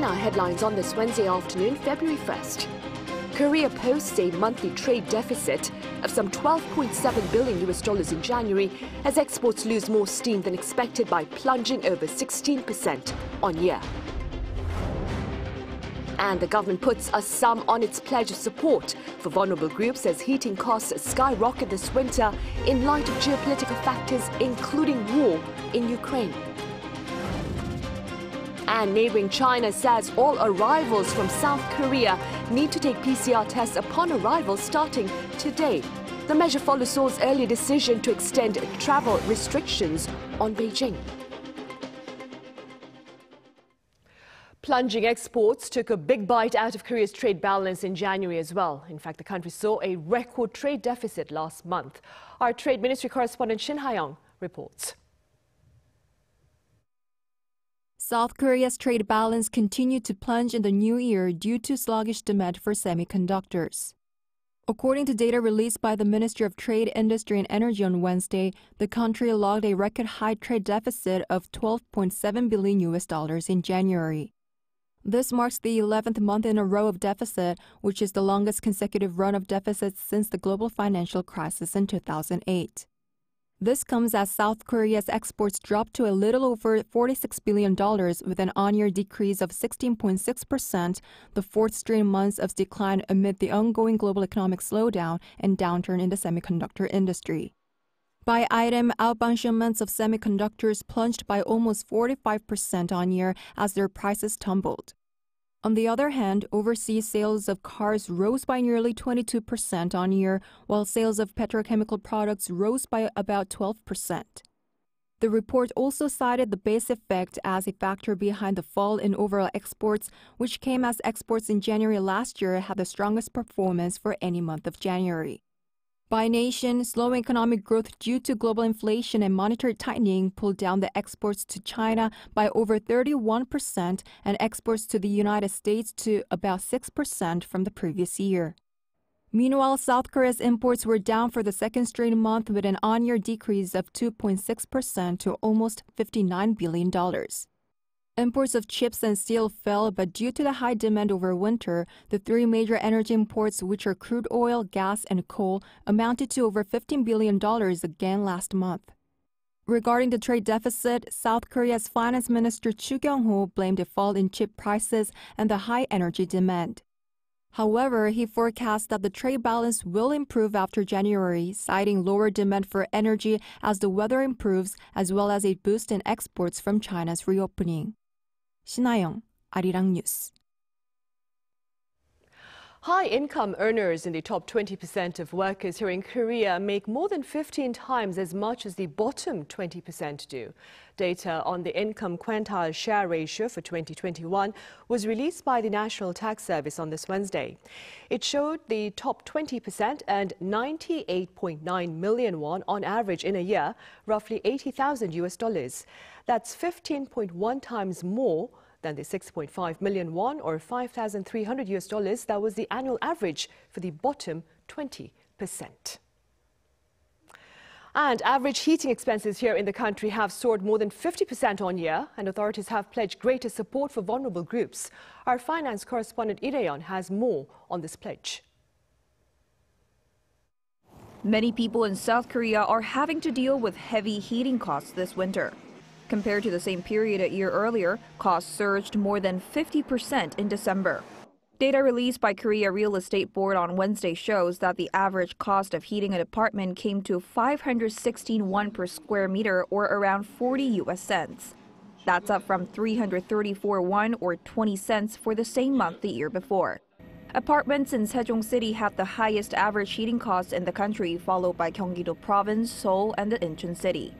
our headlines on this Wednesday afternoon, February 1st. Korea posts a monthly trade deficit of some $12.7 billion in January as exports lose more steam than expected by plunging over 16% on year. And the government puts a sum on its pledge of support for vulnerable groups as heating costs skyrocket this winter in light of geopolitical factors, including war in Ukraine. And neighboring China says all arrivals from South Korea need to take PCR tests upon arrival starting today. The measure follows Seoul's earlier decision to extend travel restrictions on Beijing. Plunging exports took a big bite out of Korea's trade balance in January as well. In fact, the country saw a record trade deficit last month. Our Trade Ministry correspondent Shin Ha-young reports. South Korea's trade balance continued to plunge in the new year due to sluggish demand for semiconductors. According to data released by the Ministry of Trade, Industry and Energy on Wednesday, the country logged a record high trade deficit of $12.7 billion in January. This marks the 11th month in a row of deficit, which is the longest consecutive run of deficits since the global financial crisis in 2008. This comes as South Korea's exports dropped to a little over $46 billion with an on-year decrease of 16.6%, the fourth straight month of decline amid the ongoing global economic slowdown and downturn in the semiconductor industry. By item, outbound shipments of semiconductors plunged by almost 45% on year as their prices tumbled. On the other hand, overseas sales of cars rose by nearly 22% on year, while sales of petrochemical products rose by about 12%. The report also cited the base effect as a factor behind the fall in overall exports, which came as exports in January last year had the strongest performance for any month of January. By nation, slowing economic growth due to global inflation and monetary tightening pulled down the exports to China by over 31% and exports to the United States to about 6% from the previous year. Meanwhile, South Korea's imports were down for the second straight month with an on-year decrease of 2.6% to almost $59 billion. Imports of chips and steel fell, but due to the high demand over winter, the three major energy imports, which are crude oil, gas, and coal, amounted to over $15 billion again last month. Regarding the trade deficit, South Korea's Finance Minister Chu Kyung-ho blamed a fall in chip prices and the high energy demand. However, he forecast that the trade balance will improve after January, citing lower demand for energy as the weather improves, as well as a boost in exports from China's reopening. Shin Ha-young, Arirang News. High-income earners in the top 20% of workers here in Korea make more than 15 times as much as the bottom 20% do. Data on the income quintile share ratio for 2021 was released by the National Tax Service on this Wednesday. It showed the top 20% earned 98.9 million won on average in a year, roughly $80,000. That's 15.1 times more than the 6.5 million won or $5,300 that was the annual average for the bottom 20%. And average heating expenses here in the country have soared more than 50% on year, and authorities have pledged greater support for vulnerable groups. Our finance correspondent Lee has more on this pledge. Many people in South Korea are having to deal with heavy heating costs this winter. Compared to the same period a year earlier, costs surged more than 50% in December. Data released by Korea Real Estate Board on Wednesday shows that the average cost of heating an apartment came to 516 won per square meter, or around 40 US cents. That's up from 334 won or 20 cents for the same month the year before. Apartments in Sejong City have the highest average heating costs in the country, followed by Gyeonggi-do Province, Seoul, and the Incheon City.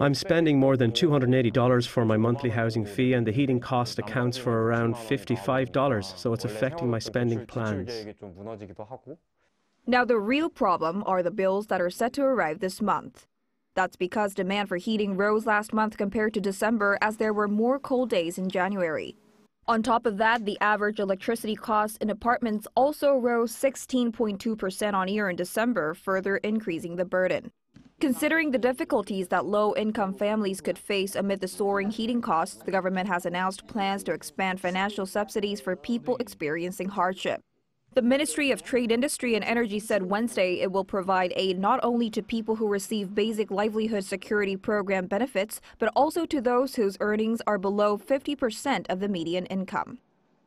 I'm spending more than $280 for my monthly housing fee, and the heating cost accounts for around $55, so it's affecting my spending plans. Now the real problem are the bills that are set to arrive this month. That's because demand for heating rose last month compared to December as there were more cold days in January. On top of that, the average electricity costs in apartments also rose 16.2% on year in December, further increasing the burden. Considering the difficulties that low-income families could face amid the soaring heating costs, the government has announced plans to expand financial subsidies for people experiencing hardship. The Ministry of Trade, Industry and Energy said Wednesday it will provide aid not only to people who receive basic livelihood security program benefits, but also to those whose earnings are below 50% of the median income.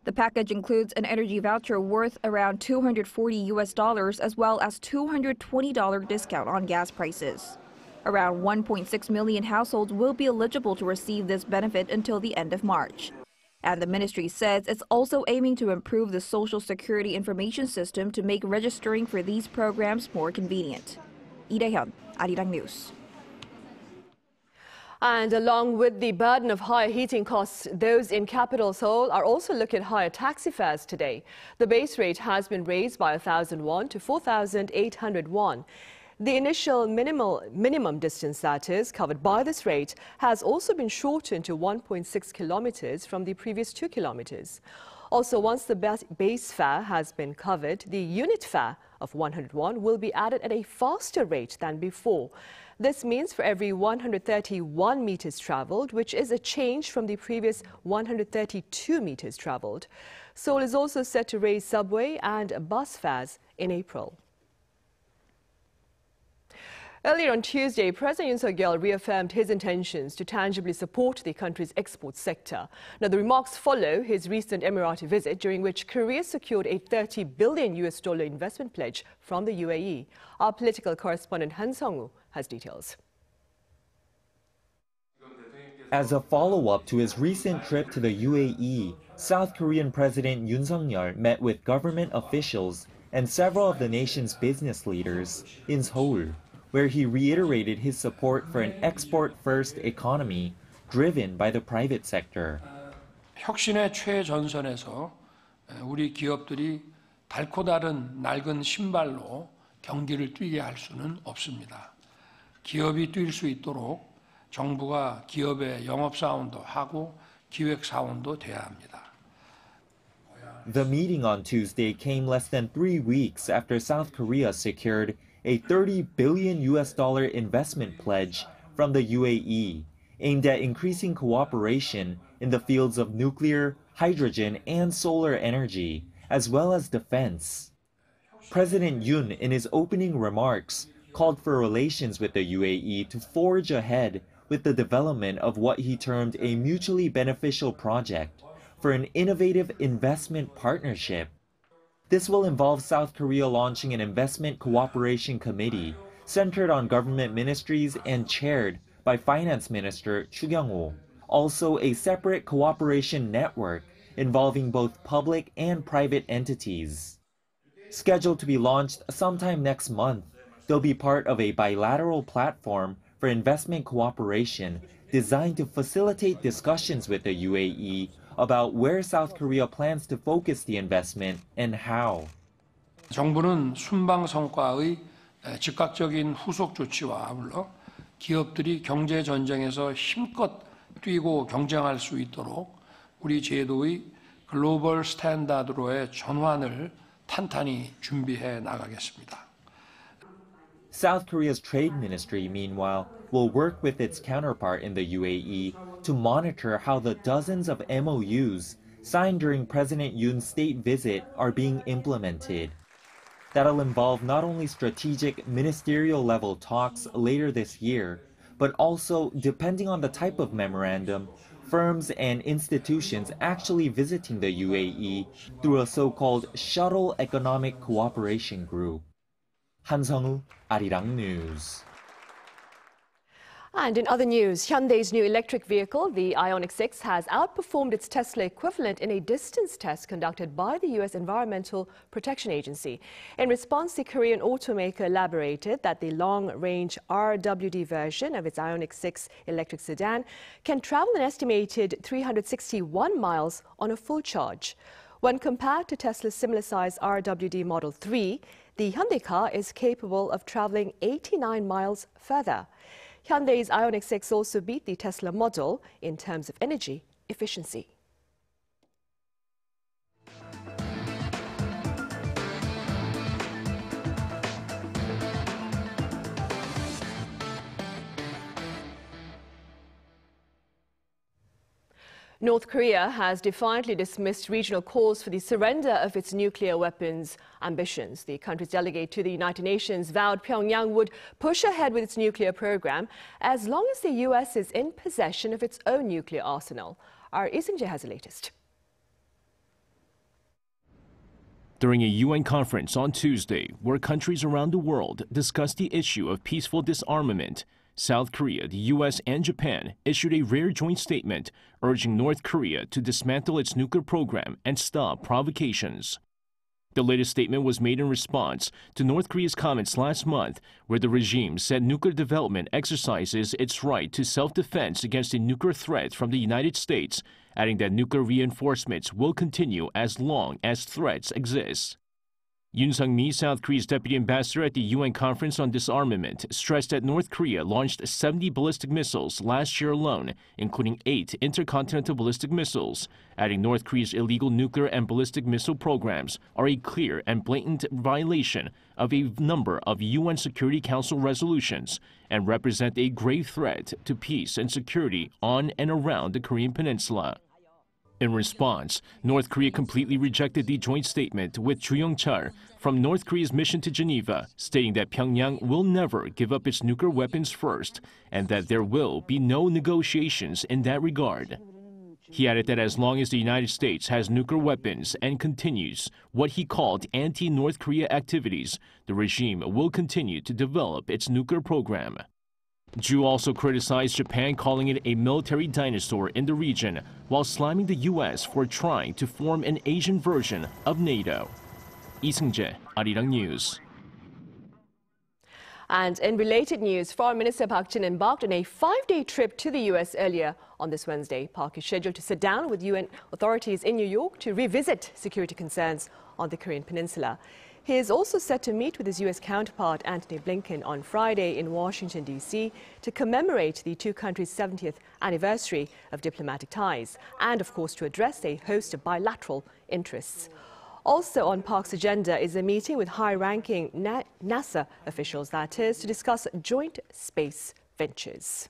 The package includes an energy voucher worth around $240 as well as $220 discount on gas prices. Around 1.6 million households will be eligible to receive this benefit until the end of March. And the ministry says it's also aiming to improve the Social Security information system to make registering for these programs more convenient. Lee Dae-hyun, Arirang News. And along with the burden of higher heating costs, those in capital Seoul are also looking at higher taxi fares today. The base rate has been raised by 1,000 won to 4,800 won. The initial minimum distance, that is, covered by this rate has also been shortened to 1.6 kilometers from the previous 2 kilometers. Also, once the base fare has been covered, the unit fare of 100 won will be added at a faster rate than before. This means for every 131 meters traveled, which is a change from the previous 132 meters traveled. Seoul is also set to raise subway and bus fares in April. Earlier on Tuesday, President Yoon Seoul reaffirmed his intentions to tangibly support the country's export sector. Now, the remarks follow his recent Emirati visit, during which Korea secured a $30 billion investment pledge from the UAE. Our political correspondent Han Sung-woo has details. As a follow-up to his recent trip to the UAE, South Korean President Yoon Seoul met with government officials and several of the nation's business leaders in Seoul, where he reiterated his support for an export-first economy driven by the private sector. 혁신의 최전선에서 우리 기업들이 달코 다른 낡은 신발로 경기를 뛰게 할 수는 없습니다. 기업이 뛸 수 있도록 정부가 기업의 영업 사원도 하고 기획 사원도 돼야 합니다. The meeting on Tuesday came less than 3 weeks after South Korea secured a $30 billion investment pledge from the UAE, aimed at increasing cooperation in the fields of nuclear, hydrogen, and solar energy, as well as defense. President Yoon, in his opening remarks, called for relations with the UAE to forge ahead with the development of what he termed a mutually beneficial project for an innovative investment partnership. This will involve South Korea launching an investment cooperation committee centered on government ministries and chaired by Finance Minister Chu Kyung-ho. Also, a separate cooperation network involving both public and private entities. Scheduled to be launched sometime next month, they'll be part of a bilateral platform for investment cooperation designed to facilitate discussions with the UAE about where South Korea plans to focus the investment and how. 정부는 순방 성과의 즉각적인 후속 조치와 아울러 기업들이 경제 전쟁에서 힘껏 뛰고 경쟁할 수 있도록 우리 제도의 글로벌 스탠다드로의 전환을 탄탄히 준비해 나가겠습니다. South Korea's trade ministry, meanwhile, will work with its counterpart in the UAE to monitor how the dozens of MOUs signed during President Yoon's state visit are being implemented. That'll involve not only strategic ministerial-level talks later this year, but also, depending on the type of memorandum, firms and institutions actually visiting the UAE through a so-called Shuttle Economic Cooperation Group. Han Sung-woo, Arirang News. And in other news, Hyundai's new electric vehicle, the Ioniq 6, has outperformed its Tesla equivalent in a distance test conducted by the U.S. Environmental Protection Agency. In response, the Korean automaker elaborated that the long-range RWD version of its Ioniq 6 electric sedan can travel an estimated 361 miles on a full charge. When compared to Tesla's similar-sized RWD Model 3, the Hyundai car is capable of traveling 89 miles further. Hyundai's Ioniq 6 also beat the Tesla model in terms of energy efficiency. North Korea has defiantly dismissed regional calls for the surrender of its nuclear weapons ambitions. The country's delegate to the United Nations vowed Pyongyang would push ahead with its nuclear program as long as the U.S. is in possession of its own nuclear arsenal. Our Isinje has the latest. During a UN conference on Tuesday, where countries around the world discussed the issue of peaceful disarmament, South Korea, the U.S., and Japan issued a rare joint statement urging North Korea to dismantle its nuclear program and stop provocations. The latest statement was made in response to North Korea's comments last month, where the regime said nuclear development exercises its right to self-defense against a nuclear threat from the United States, adding that nuclear reinforcements will continue as long as threats exist. Yoon Sung-mi, South Korea's deputy ambassador at the UN Conference on Disarmament, stressed that North Korea launched 70 ballistic missiles last year alone, including 8 intercontinental ballistic missiles, adding North Korea's illegal nuclear and ballistic missile programs are a clear and blatant violation of a number of UN Security Council resolutions and represent a grave threat to peace and security on and around the Korean Peninsula. In response, North Korea completely rejected the joint statement with Chu Yong-chul from North Korea's mission to Geneva, stating that Pyongyang will never give up its nuclear weapons first and that there will be no negotiations in that regard. He added that as long as the United States has nuclear weapons and continues what he called anti-North Korea activities, the regime will continue to develop its nuclear program. Ju also criticized Japan, calling it a military dinosaur in the region, while slamming the U.S. for trying to form an Asian version of NATO. Lee Seung-jae, Arirang News. And in related news, Foreign Minister Park Jin embarked on a 5-day trip to the U.S. earlier on this Wednesday. Park is scheduled to sit down with UN authorities in New York to revisit security concerns on the Korean Peninsula. He is also set to meet with his U.S. counterpart, Antony Blinken, on Friday in Washington, D.C. to commemorate the two countries' 70th anniversary of diplomatic ties and, of course, to address a host of bilateral interests. Also on Park's agenda is a meeting with high-ranking NASA officials, that is, to discuss joint space ventures.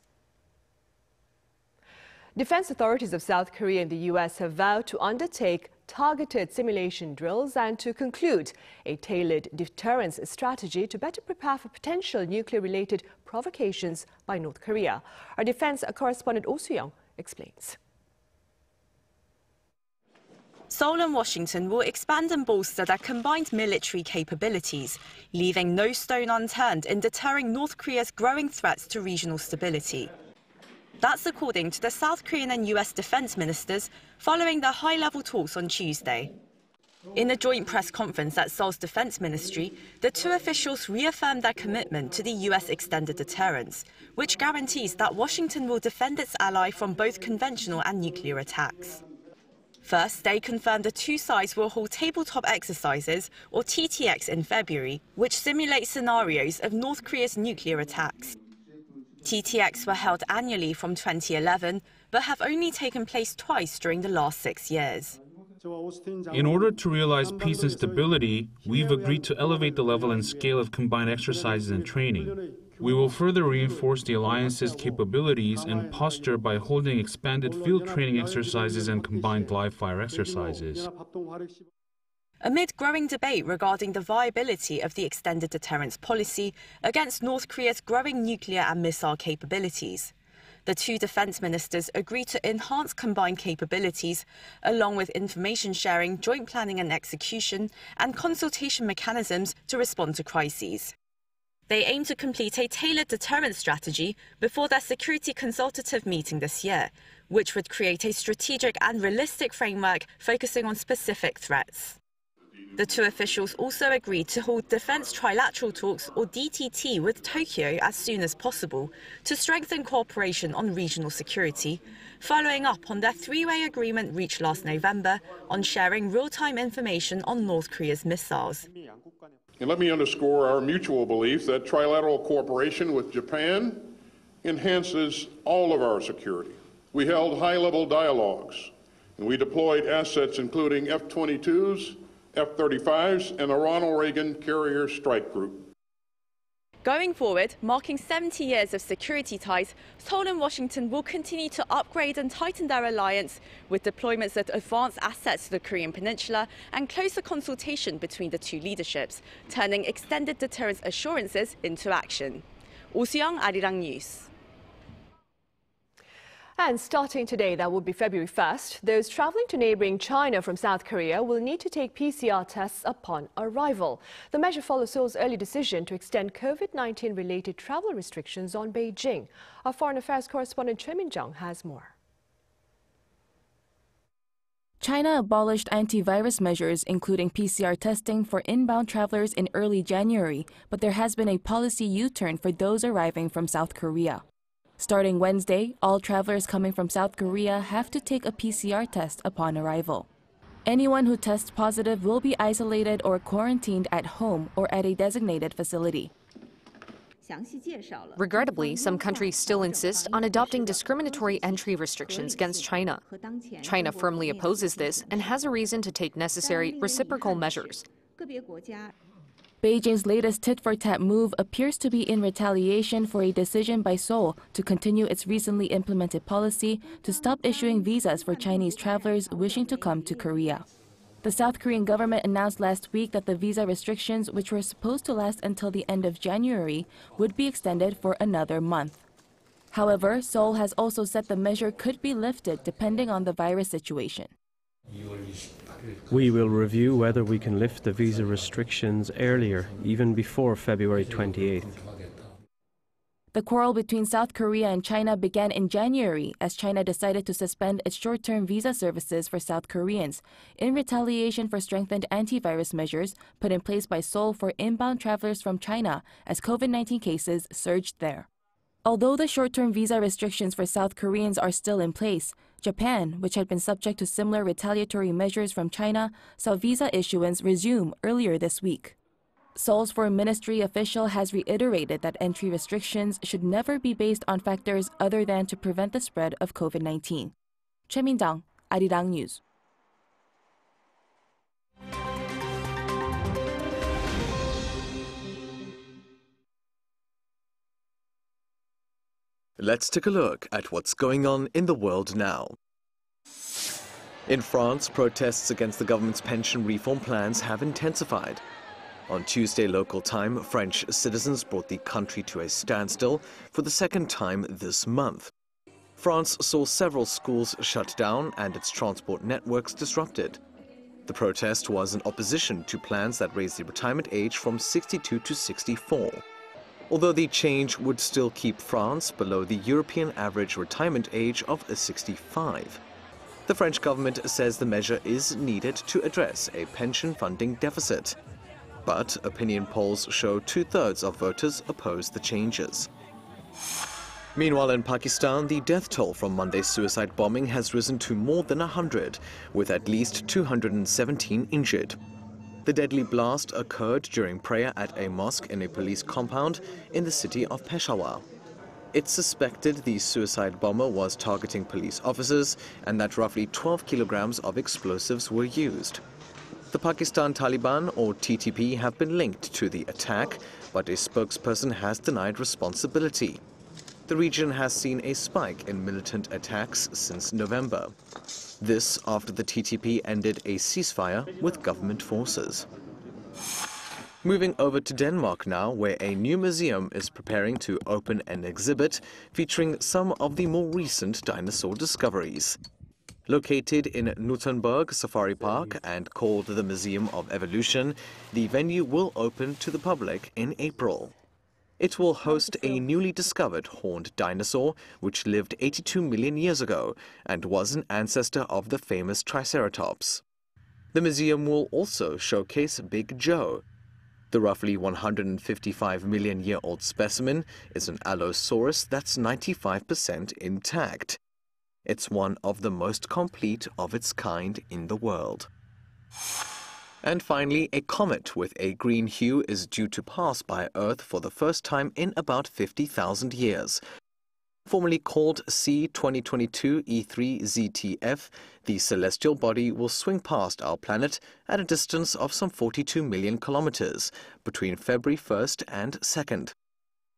Defense authorities of South Korea and the U.S. have vowed to undertake targeted simulation drills and to conclude a tailored deterrence strategy to better prepare for potential nuclear-related provocations by North Korea. Our defense correspondent Oh Soo-young explains. Seoul and Washington will expand and bolster their combined military capabilities, leaving no stone unturned in deterring North Korea's growing threats to regional stability. That's according to the South Korean and US defense ministers following their high-level talks on Tuesday. In a joint press conference at Seoul's defense ministry, the two officials reaffirmed their commitment to the US extended deterrence, which guarantees that Washington will defend its ally from both conventional and nuclear attacks. First, they confirmed the two sides will hold tabletop exercises, or TTX, in February, which simulate scenarios of North Korea's nuclear attacks. TTX were held annually from 2011, but have only taken place twice during the last 6 years. In order to realize peace and stability, we've agreed to elevate the level and scale of combined exercises and training. We will further reinforce the alliance's capabilities and posture by holding expanded field training exercises and combined live-fire exercises. Amid growing debate regarding the viability of the extended deterrence policy against North Korea's growing nuclear and missile capabilities, the two defense ministers agreed to enhance combined capabilities, along with information sharing, joint planning and execution, and consultation mechanisms to respond to crises. They aim to complete a tailored deterrence strategy before their security consultative meeting this year, which would create a strategic and realistic framework focusing on specific threats. The two officials also agreed to hold Defense Trilateral Talks, or DTT, with Tokyo as soon as possible to strengthen cooperation on regional security, following up on their three-way agreement reached last November on sharing real-time information on North Korea's missiles. And let me underscore our mutual belief that trilateral cooperation with Japan enhances all of our security. We held high-level dialogues, and we deployed assets including F-22s, F-35s, and the Ronald Reagan Carrier Strike Group. Going forward, marking 70 years of security ties, Seoul and Washington will continue to upgrade and tighten their alliance with deployments that advance assets to the Korean peninsula and closer consultation between the two leaderships, turning extended deterrence assurances into action. Oh Soo-young, Arirang News. And starting today, that will be February 1st, those traveling to neighboring China from South Korea will need to take PCR tests upon arrival. The measure follows Seoul's early decision to extend COVID-19 related travel restrictions on Beijing. Our foreign affairs correspondent Choi Min-jung has more. China abolished antivirus measures, including PCR testing for inbound travelers in early January, but there has been a policy U-turn for those arriving from South Korea. Starting Wednesday, all travelers coming from South Korea have to take a PCR test upon arrival. Anyone who tests positive will be isolated or quarantined at home or at a designated facility. Regrettably, some countries still insist on adopting discriminatory entry restrictions against China. China firmly opposes this and has a reason to take necessary reciprocal measures. Beijing's latest tit-for-tat move appears to be in retaliation for a decision by Seoul to continue its recently implemented policy to stop issuing visas for Chinese travelers wishing to come to Korea. The South Korean government announced last week that the visa restrictions, which were supposed to last until the end of January, would be extended for another month. However, Seoul has also said the measure could be lifted depending on the virus situation. We will review whether we can lift the visa restrictions earlier, even before February 28th. The quarrel between South Korea and China began in January as China decided to suspend its short-term visa services for South Koreans in retaliation for strengthened antivirus measures put in place by Seoul for inbound travelers from China as COVID-19 cases surged there. Although the short-term visa restrictions for South Koreans are still in place, Japan, which had been subject to similar retaliatory measures from China, saw visa issuance resume earlier this week. Seoul's foreign ministry official has reiterated that entry restrictions should never be based on factors other than to prevent the spread of COVID-19. Choi Min-jung, Arirang News. Let's take a look at what's going on in the world now. In France, protests against the government's pension reform plans have intensified. On Tuesday local time, French citizens brought the country to a standstill for the second time this month. France saw several schools shut down and its transport networks disrupted. The protest was in opposition to plans that raised the retirement age from 62 to 64. Although the change would still keep France below the European average retirement age of 65. The French government says the measure is needed to address a pension funding deficit. But opinion polls show 2/3 of voters oppose the changes. Meanwhile, in Pakistan, the death toll from Monday's suicide bombing has risen to more than 100, with at least 217 injured. The deadly blast occurred during prayer at a mosque in a police compound in the city of Peshawar. It's suspected the suicide bomber was targeting police officers and that roughly 12 kilograms of explosives were used. The Pakistan Taliban, or TTP, have been linked to the attack, but a spokesperson has denied responsibility. The region has seen a spike in militant attacks since November. This after the TTP ended a ceasefire with government forces. Moving over to Denmark now, where a new museum is preparing to open an exhibit featuring some of the more recent dinosaur discoveries. Located in Nuttenburg Safari Park and called the Museum of Evolution, the venue will open to the public in April. It will host a newly discovered horned dinosaur which lived 82 million years ago and was an ancestor of the famous Triceratops. The museum will also showcase Big Joe. The roughly 155-million-year-old specimen is an Allosaurus that's 95% intact. It's one of the most complete of its kind in the world. And finally, a comet with a green hue is due to pass by Earth for the first time in about 50,000 years. Formerly called C2022 E3 ZTF, the celestial body will swing past our planet at a distance of some 42 million kilometers between February 1st and 2nd.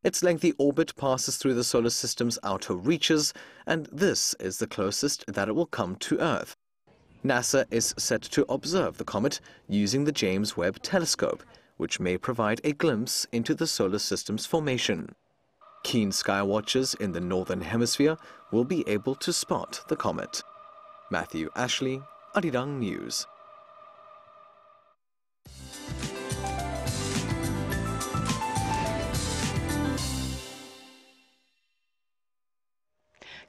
Its lengthy orbit passes through the solar system's outer reaches, and this is the closest that it will come to Earth. NASA is set to observe the comet using the James Webb Telescope, which may provide a glimpse into the solar system's formation. Keen sky watchers in the northern hemisphere will be able to spot the comet. Matthew Ashley, Arirang News.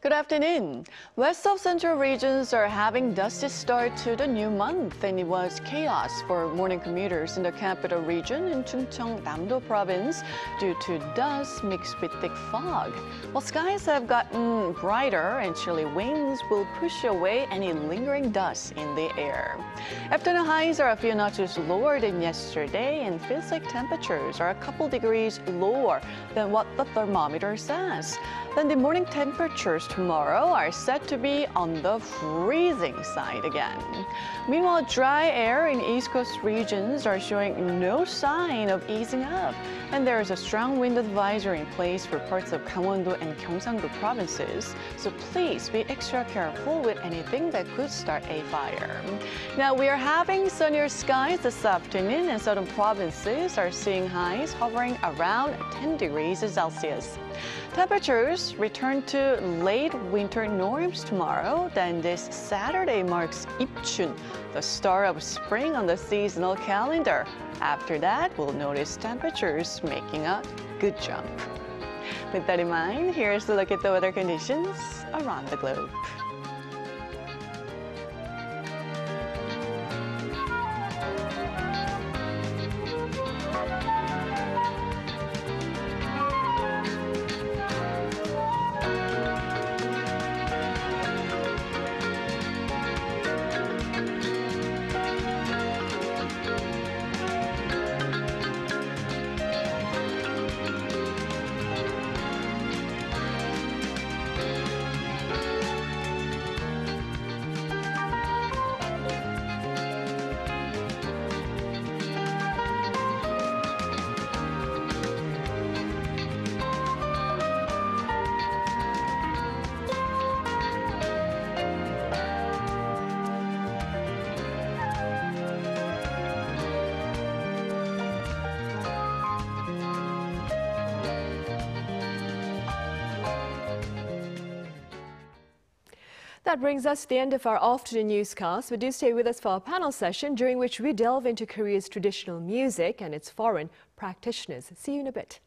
Good afternoon. West of central regions are having dusty start to the new month, and it was chaos for morning commuters in the capital region in Chungcheong-Namdo province due to dust mixed with thick fog. While skies have gotten brighter and chilly winds will push away any lingering dust in the air. Afternoon highs are a few notches lower than yesterday, and feels like temperatures are a couple degrees lower than what the thermometer says. Then the morning temperatures tomorrow are set to be on the freezing side again. Meanwhile, dry air in East Coast regions are showing no sign of easing up, and there is a strong wind advisory in place for parts of Gangwon-do and Gyeongsang-do provinces, so please be extra careful with anything that could start a fire. Now, we are having sunnier skies this afternoon, and southern provinces are seeing highs hovering around 10 degrees Celsius. Temperatures return to late winter norms tomorrow. Then this Saturday marks Ipchun, the start of spring on the seasonal calendar. After that, we'll notice temperatures making a good jump. With that in mind, here's a look at the weather conditions around the globe. That brings us to the end of our afternoon newscast. But do stay with us for our panel session, during which we delve into Korea's traditional music and its foreign practitioners. See you in a bit.